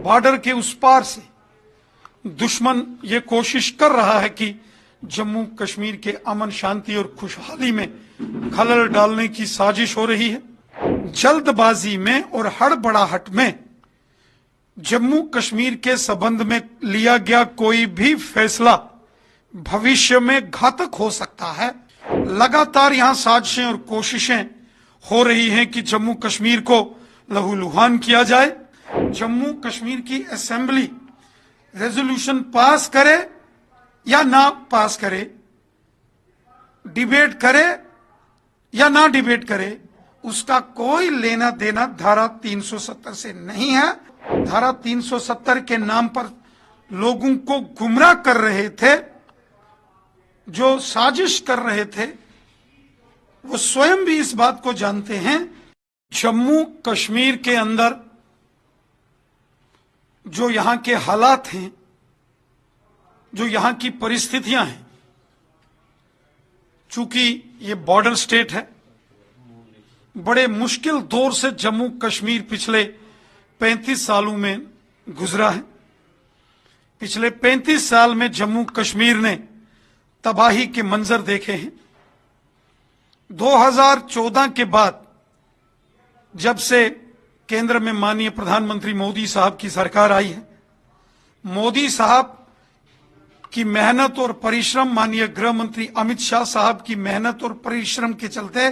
Border के उस पार से दुश्मन ये कोशिश कर रहा है कि जम्मू कश्मीर के अमन शांति और खुशहाली में खलल डालने की साजिश हो रही है। जल्दबाजी में और हड़बड़ाहट में जम्मू कश्मीर के संबंध में लिया गया कोई भी फैसला भविष्य में घातक हो सकता है। लगातार यहां साजिशें और कोशिशें हो रही हैं कि जम्मू कश्मीर को लहूलुहान किया जाए। जम्मू कश्मीर की असेंबली रेजोल्यूशन पास करे या ना पास करे, डिबेट करे या ना डिबेट करे, उसका कोई लेना देना धारा 370 से नहीं है। धारा 370 के नाम पर लोगों को गुमराह कर रहे थे, जो साजिश कर रहे थे, वो स्वयं भी इस बात को जानते हैं। जम्मू कश्मीर के अंदर जो यहां के हालात हैं, जो यहां की परिस्थितियां हैं, चूंकि ये बॉर्डर स्टेट है, बड़े मुश्किल दौर से जम्मू कश्मीर पिछले 35 सालों में गुजरा है। पिछले 35 साल में जम्मू कश्मीर ने तबाही के मंजर देखे हैं। 2014 के बाद जब से केंद्र में माननीय प्रधानमंत्री मोदी साहब की सरकार आई है, मोदी साहब की मेहनत और परिश्रम, माननीय गृह मंत्री अमित शाह साहब की मेहनत और परिश्रम के चलते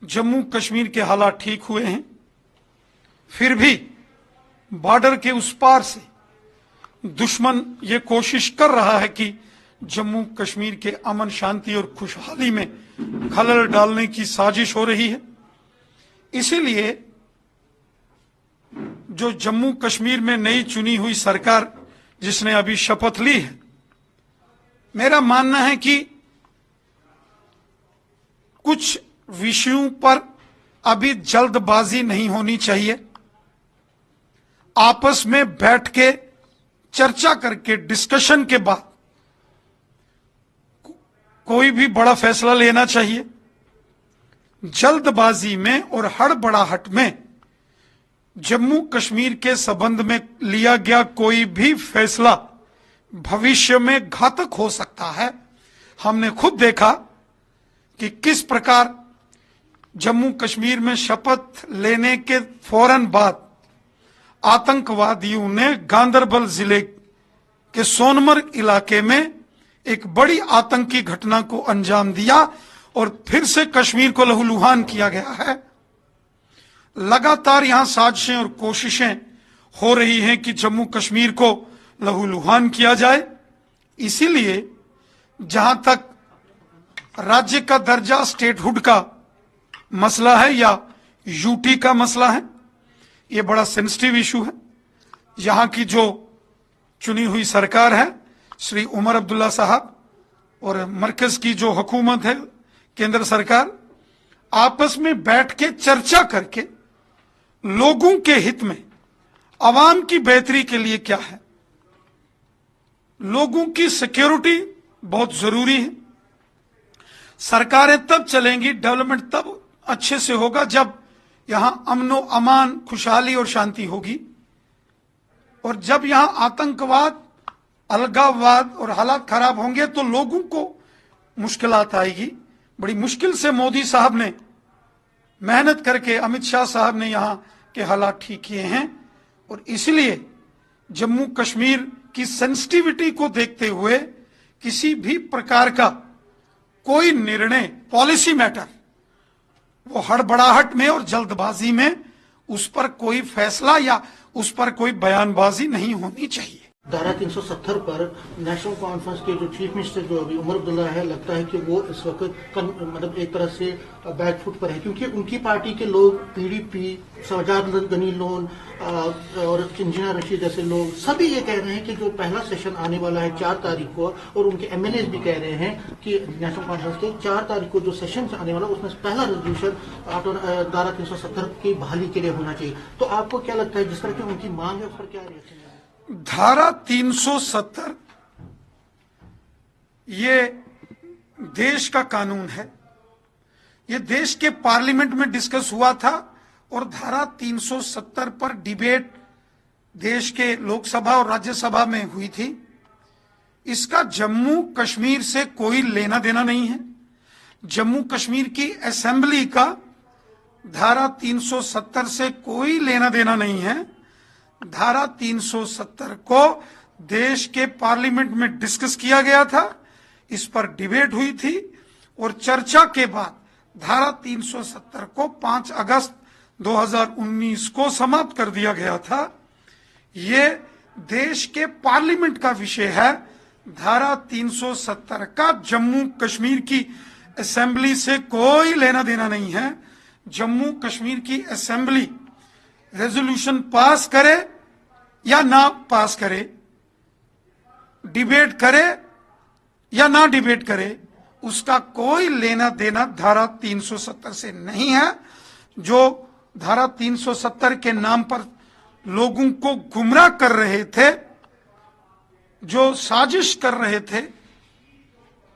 जम्मू कश्मीर के हालात ठीक हुए हैं। फिर भी बॉर्डर के उस पार से दुश्मन ये कोशिश कर रहा है कि जम्मू कश्मीर के अमन शांति और खुशहाली में खलल डालने की साजिश हो रही है। इसीलिए जो जम्मू कश्मीर में नई चुनी हुई सरकार जिसने अभी शपथ ली है, मेरा मानना है कि कुछ विषयों पर अभी जल्दबाजी नहीं होनी चाहिए। आपस में बैठ के चर्चा करके डिस्कशन के बाद कोई भी बड़ा फैसला लेना चाहिए। जल्दबाजी में और हड़बड़ाहट में जम्मू कश्मीर के संबंध में लिया गया कोई भी फैसला भविष्य में घातक हो सकता है। हमने खुद देखा कि किस प्रकार जम्मू कश्मीर में शपथ लेने के फौरन बाद आतंकवादियों ने गांदरबल जिले के सोनमर्ग इलाके में एक बड़ी आतंकी घटना को अंजाम दिया और फिर से कश्मीर को लहूलुहान किया गया है। लगातार यहां साजिशें और कोशिशें हो रही हैं कि जम्मू कश्मीर को लहूलुहान किया जाए। इसीलिए जहां तक राज्य का दर्जा, स्टेटहुड का मसला है या यूटी का मसला है, ये बड़ा सेंसिटिव इशू है। यहां की जो चुनी हुई सरकार है, श्री उमर अब्दुल्ला साहब, और मरकज की जो हुकूमत है, केंद्र सरकार, आपस में बैठ के चर्चा करके लोगों के हित में, आवाम की बेहतरी के लिए क्या है, लोगों की सिक्योरिटी बहुत जरूरी है। सरकारें तब चलेंगी, डेवलपमेंट तब अच्छे से होगा जब यहां अमनो अमान, खुशहाली और शांति होगी। और जब यहां आतंकवाद, अलगाववाद और हालात खराब होंगे तो लोगों को मुश्किलात आएगी। बड़ी मुश्किल से मोदी साहब ने मेहनत करके, अमित शाह साहब ने यहां के हालात ठीक किए हैं। और इसलिए जम्मू कश्मीर की सेंसिटिविटी को देखते हुए किसी भी प्रकार का कोई निर्णय, पॉलिसी मैटर, वो हड़बड़ाहट में और जल्दबाजी में उस पर कोई फैसला या उस पर कोई बयानबाजी नहीं होनी चाहिए। धारा 370 पर नेशनल कॉन्फ्रेंस के जो चीफ मिनिस्टर जो अभी उमर अब्दुल्ला है, लगता है कि वो इस वक्त मतलब एक तरह से बैकफुट पर है, क्योंकि उनकी पार्टी के लोग, पीडीपी, सजाद गनी लोन और इंजीनियर रशीद जैसे लोग सभी ये कह रहे हैं कि जो पहला सेशन आने वाला है 4 तारीख को, और उनके एमएलए भी कह रहे हैं कि नेशनल कॉन्फ्रेंस के 4 तारीख को जो सेशन आने वाला, उसमें पहला रेजोल्यूशन धारा 370 की बहाली के लिए होना चाहिए। तो आपको क्या लगता है, जिस तरह की उनकी मांग है, उस पर क्या रिएक्शन है? धारा 370 ये देश का कानून है। ये देश के पार्लियामेंट में डिस्कस हुआ था और धारा 370 पर डिबेट देश के लोकसभा और राज्यसभा में हुई थी, इसका जम्मू कश्मीर से कोई लेना देना नहीं है। जम्मू कश्मीर की असेंबली का धारा 370 से कोई लेना देना नहीं है। धारा 370 को देश के पार्लियामेंट में डिस्कस किया गया था, इस पर डिबेट हुई थी और चर्चा के बाद धारा 370 को 5 अगस्त 2019 को समाप्त कर दिया गया था। ये देश के पार्लियामेंट का विषय है। धारा 370 का जम्मू कश्मीर की असेंबली से कोई लेना देना नहीं है। जम्मू कश्मीर की असेंबली रेजोल्यूशन पास करे या ना पास करे, डिबेट करे या ना डिबेट करे, उसका कोई लेना देना धारा 370 से नहीं है। जो धारा 370 के नाम पर लोगों को गुमराह कर रहे थे, जो साजिश कर रहे थे,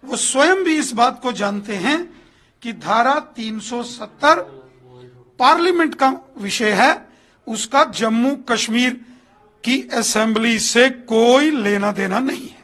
वो स्वयं भी इस बात को जानते हैं कि धारा 370 पार्लियामेंट का विषय है, उसका जम्मू कश्मीर की असेंबली से कोई लेना देना नहीं है।